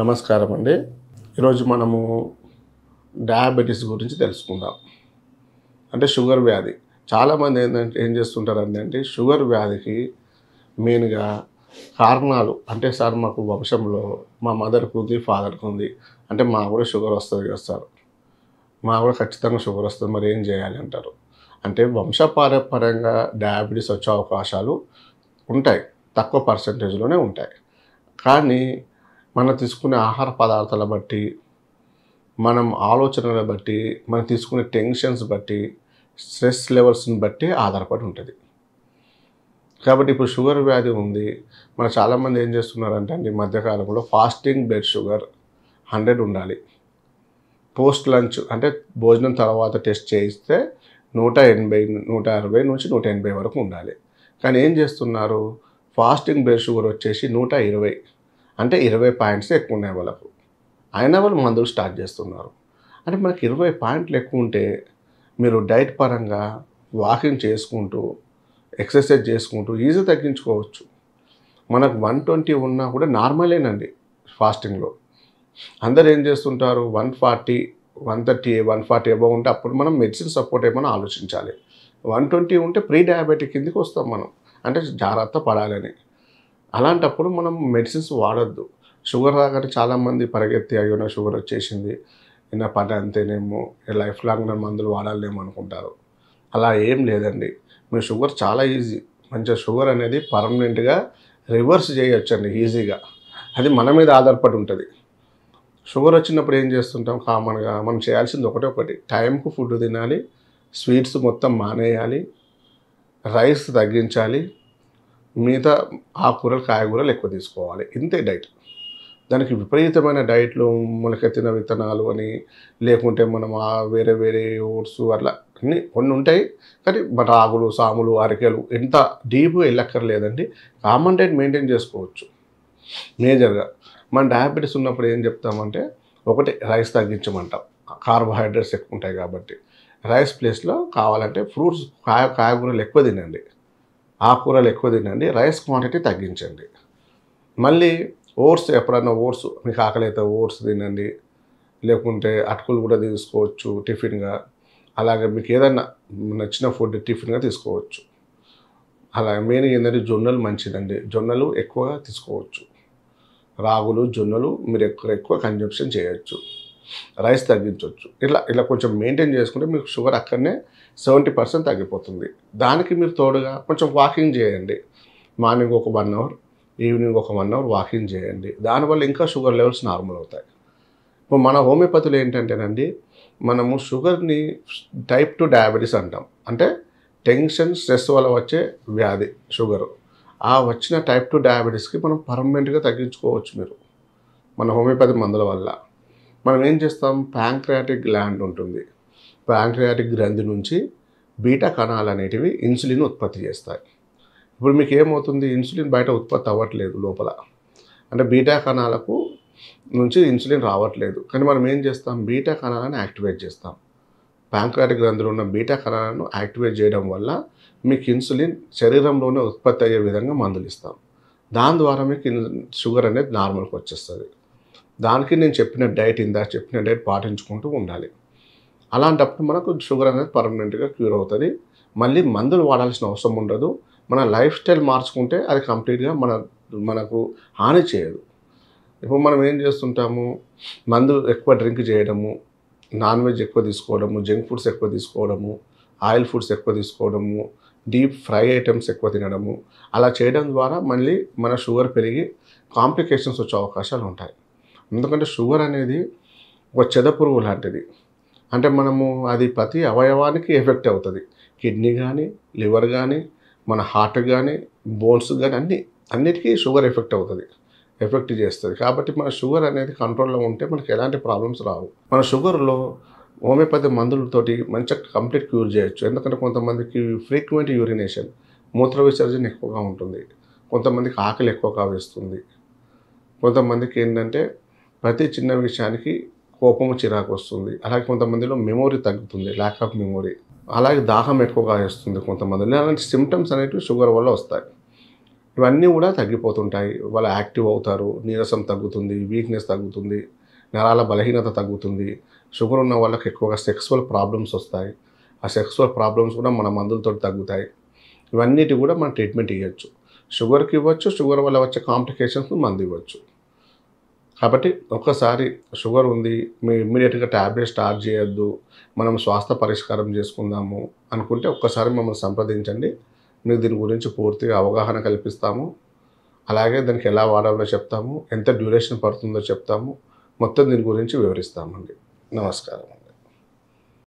నమస్కారం అండి. ఈరోజు మనము డయాబెటీస్ గురించి తెలుసుకుందాం. అంటే షుగర్ వ్యాధి. చాలామంది ఏం చేస్తుంటారంటే షుగర్ వ్యాధికి మెయిన్‌గా కారణాలు అంటే సార్ మాకు వంశంలో మా మదర్‌కి ఉంది, ఫాదర్‌కి ఉంది. అంటే మాకు కూడా షుగర్ వస్తది కదా సార్. మాకు కూడా ఖచ్చితంగా షుగర్ వస్తది. మరి ఏం చేయాలి అంటారు. అంటే వంశపారంపర్యంగా డయాబెటీస్ వచ్చే అవకాశాలు ఉంటాయి. తక్కువ పర్సెంటేజ్‌లోనే ఉంటాయి. కానీ మనం తీసుకునే ఆహార పదార్థాల బట్టి, మనం ఆలోచనల బట్టి, మనం తీసుకునే టెన్షన్స్ బట్టి, స్ట్రెస్ లెవెల్స్‌ని బట్టి ఆధారపడి ఉంటది. కాబట్టి ఇప్పుడు షుగర్ వ్యాధి ఉంది. చాలామంది ఏం చేస్తున్నారంటే అండి ఈ మధ్య కాలంలో ఫాస్టింగ్ బ్లడ్ షుగర్ 100 ఉండాలి. పోస్ట్ లంచ్ అంటే భోజనం తర్వాత టెస్ట్ చేయిస్తే 180, 160 నుంచి 180 వరకు ఉండాలి. కానీ ఏం చేస్తున్నారు? ఫాస్టింగ్ బ్లడ్ షుగర్ వచ్చేసి 120 అంటే 20 పాయింట్స్ ఎక్కువ ఉన్నాయి వాళ్ళకు. అయినా వాళ్ళు మందులు స్టార్ట్ చేస్తున్నారు. అంటే మనకి 20 పాయింట్లు ఎక్కువ ఉంటే మీరు డైట్ పరంగా వాకింగ్ చేసుకుంటూ, ఎక్సర్సైజ్ చేసుకుంటూ ఈజీగా తగ్గించుకోవచ్చు. మనకు 120 ఉన్నా కూడా నార్మలేనండి ఫాస్టింగ్‌లో. అందరూ ఏం చేస్తుంటారు 140, 130, 140 అబోవ్ ఉంటే అప్పుడు మనం మెడిసిన్ సపోర్ట్ ఏమన్నా ఆలోచించాలి. 120 ఉంటే ప్రీ డయాబెటిక్ కిందకి వస్తాం మనం. అంటే జాగ్రత్త పడాలని. అలాంటప్పుడు మనం మెడిసిన్స్ వాడొద్దు. షుగర్ రాగానే చాలామంది పరిగెత్తి అయ్యో నాకు షుగర్ వచ్చేసింది. నా పని అంతేనేమో లైఫ్ లాంగ్ నేను మందులు వాడాలేమో అనుకుంటారు. అలా ఏం లేదండి. మీ షుగర్ చాలా ఈజీ. మంచిగా షుగర్ అనేది పర్మనెంట్‌గా రివర్స్ చేయొచ్చండి ఈజీగా. అది మన మీద ఆధారపడి ఉంటది. షుగర్ వచ్చినప్పుడు ఏం చేస్తుంటాం కామన్‌గా మనం చేయాల్సింది ఒకటి టైంకు ఫుడ్ తినాలి. స్వీట్స్ మొత్తం మానేయాలి. రైస్ తగ్గించాలి. మిగతా ఆకుకూరలు, కాయగూరలు ఎక్కువ తీసుకోవాలి. ఇంతే డైట్. దానికి విపరీతమైన డైట్‌లు మొలకెత్తిన విత్తనాలు అని, లేకుంటే మనం వేరే వేరే ఓట్స్ అట్లా అన్నీ కొన్ని ఉంటాయి. కానీ రాగులు, సాములు, అరికెలు ఇంత డీప్‌గా ఎళ్ళక్కర్లేదండి. కామన్ డైట్ మెయింటైన్ చేసుకోవచ్చు మేజర్‌గా. మన డయాబెటిస్ ఉన్నప్పుడు ఏం చెప్తామంటే ఒకటి రైస్ తగ్గించమంటాం. కార్బోహైడ్రేట్స్ ఎక్కువ ఉంటాయి కాబట్టి. రైస్ ప్లేస్‌లో కావాలంటే ఫ్రూట్స్, కాయగూరలు ఎక్కువ తినండి. ఆకుకూరలు ఎక్కువ తినండి. రైస్ క్వాంటిటీ తగ్గించండి. మళ్ళీ ఓట్స్ ఎప్పుడన్నా మీకు ఆకలైతే ఓట్స్ తినండి. లేకుంటే అటుకులు కూడా తీసుకోవచ్చు టిఫిన్‌గా. అలాగే మీకు ఏదన్నా నచ్చిన ఫుడ్ టిఫిన్‌గా తీసుకోవచ్చు. అలాగే మెయిన్‌గా ఏంటంటే జొన్నలు మంచిదండి. జొన్నలు ఎక్కువగా తీసుకోవచ్చు. రాగులు, జొన్నలు మీరు ఎక్కువ కన్జంప్షన్ చేయొచ్చు. రైస్ తగ్గించొచ్చు. ఇలా కొంచెం మెయింటైన్ చేసుకుంటే మీకు షుగర్ అక్కడనే 70% తగ్గిపోతుంది. దానికి మీరు తోడుగా కొంచెం వాకింగ్ చేయండి. మార్నింగ్ ఒక 1 అవర్, ఈవినింగ్ ఒక 1 అవర్ వాకింగ్ చేయండి. దానివల్ల ఇంకా షుగర్ లెవెల్స్ నార్మల్ అవుతాయి. ఇప్పుడు మన హోమియోపతిలో ఏంటంటేనండి మనము షుగర్‌ని టైప్ 2 డయాబెటిస్ అంటాం. అంటే టెన్షన్, స్ట్రెస్ వల్ల వచ్చే వ్యాధి షుగరు. ఆ వచ్చిన టైప్ 2 డయాబెటిస్‌కి మనం పర్మనెంట్‌గా తగ్గించుకోవచ్చు మీరు. మన హోమియోపతి మందుల వల్ల. మనం ఏం చేస్తాం ప్యాంక్రియాటిక్ గ్లాండ్ ఉంటుంది. ప్యాంక్రియాటిక్ గ్రంథి నుంచి బీటా కణాలు అనేటివి ఇన్సులిన్ ఉత్పత్తి చేస్తాయి. ఇప్పుడు మీకు ఏమవుతుంది ఇన్సులిన్ బయట ఉత్పత్తి అవ్వట్లేదు లోపల. అంటే బీటా కణాలకు నుంచి ఇన్సులిన్ రావట్లేదు. కానీ మనం ఏం చేస్తాం బీటా కణాలను యాక్టివేట్ చేస్తాం. ప్యాంక్రియాటిక్ గ్రంథిలో ఉన్న బీటా కణాలను యాక్టివేట్ చేయడం వల్ల మీకు ఇన్సులిన్ శరీరంలోనే ఉత్పత్తి అయ్యే విధంగా మందులు ఇస్తాం. దాని ద్వారా మీకు షుగర్ అనేది నార్మల్‌కి వచ్చేస్తది. దానికి నేను ఇందాక చెప్పిన డైట్ పాటించుకుంటూ ఉండాలి. అలాంటప్పుడు మనకు షుగర్ అనేది పర్మనెంట్‌గా క్యూర్ అవుతది. మళ్ళీ మందులు వాడాల్సిన అవసరం ఉండదు. మన లైఫ్ స్టైల్ మార్చుకుంటే అది కంప్లీట్‌గా మనకు హాని చేయదు. ఇప్పుడు మనం ఏం చేస్తుంటాము మందు ఎక్కువ డ్రింక్ చేయడము, నాన్ వెజ్ ఎక్కువ తీసుకోవడము, జంక్ ఫుడ్స్ ఎక్కువ తీసుకోవడము, ఆయిల్ ఫుడ్స్ ఎక్కువ తీసుకోవడము, డీప్ ఫ్రై ఐటెమ్స్ ఎక్కువ తినడము. అలా చేయడం ద్వారా మళ్ళీ మన షుగర్ పెరిగి కాంప్లికేషన్స్ వచ్చే అవకాశాలు ఉంటాయి. ఎందుకంటే షుగర్ అనేది ఒక చెదపురుగు లాంటిది. అంటే అది ప్రతి అవయవానికి ఎఫెక్ట్ అవుతది. కిడ్నీ గానీ, లివర్ గానీ, మన హార్ట్ గానీ, బోన్స్ గానీ అన్నిటికీ షుగర్ ఎఫెక్ట్ అవుతది. ఎఫెక్ట్ చేస్తది. కాబట్టి మన షుగర్ అనేది కంట్రోల్‌లో ఉంటే మనకు ఎలాంటి ప్రాబ్లమ్స్ రావు. మన షుగర్‌లో హోమియోపతి మందులతోటి మంచిగా కంప్లీట్ క్యూర్ చేయొచ్చు. ఎందుకంటే కొంతమందికి ఫ్రీక్వెంట్ యూరినేషన్ మూత్ర విసర్జన ఎక్కువగా ఉంటుంది. కొంతమందికి ఆకలి ఎక్కువగా వేస్తుంది. కొంతమందికి ఏంటంటే ప్రతి చిన్న విషయానికి కోపము, చిరాకు వస్తుంది. అలాగే కొంతమందిలో మెమరీ తగ్గుతుంది. Lack of memory. అలాగే దాహం ఎక్కువగా వేస్తుంది కొంతమందిలో. అలాంటి సింప్టమ్స్ అనేటివి షుగర్ వల్ల వస్తాయి. ఇవన్నీ కూడా తగ్గిపోతుంటాయి. వాళ్ళు యాక్టివ్ అవుతారు, నీరసం తగ్గుతుంది, వీక్‌నెస్ తగ్గుతుంది, నరాల బలహీనత తగ్గుతుంది. షుగర్ ఉన్న వాళ్ళకి ఎక్కువగా సెక్సువల్ ప్రాబ్లమ్స్ వస్తాయి. ఆ సెక్సువల్ ప్రాబ్లమ్స్ కూడా మన మందులతోటి తగ్గుతాయి. ఇవన్నిటి కూడా మనం ట్రీట్మెంట్ ఇవ్వచ్చు. షుగర్‌కి ఇవ్వచ్చు, షుగర్ వల్ల వచ్చే కాంప్లికేషన్స్‌కి మందు ఇవ్వచ్చు. కాబట్టి ఒక్కసారి షుగర్ ఉంది, మీరు ఇమ్మీడియేట్‌గా టాబ్లెట్ స్టార్ట్ చేయొద్దు, మనం స్వాస్థ్య పరిష్కారం చేసుకుందాము అనుకుంటే ఒక్కసారి మమ్మల్ని సంప్రదించండి. మీకు దీని గురించి పూర్తిగా అవగాహన కల్పిస్తాము. అలాగే దానికి ఎలా వాడాలో చెప్తాము, ఎంత డ్యూరేషన్ పడుతుందో చెప్తాము. మొత్తం దీని గురించి వివరిస్తామండి. నమస్కారం.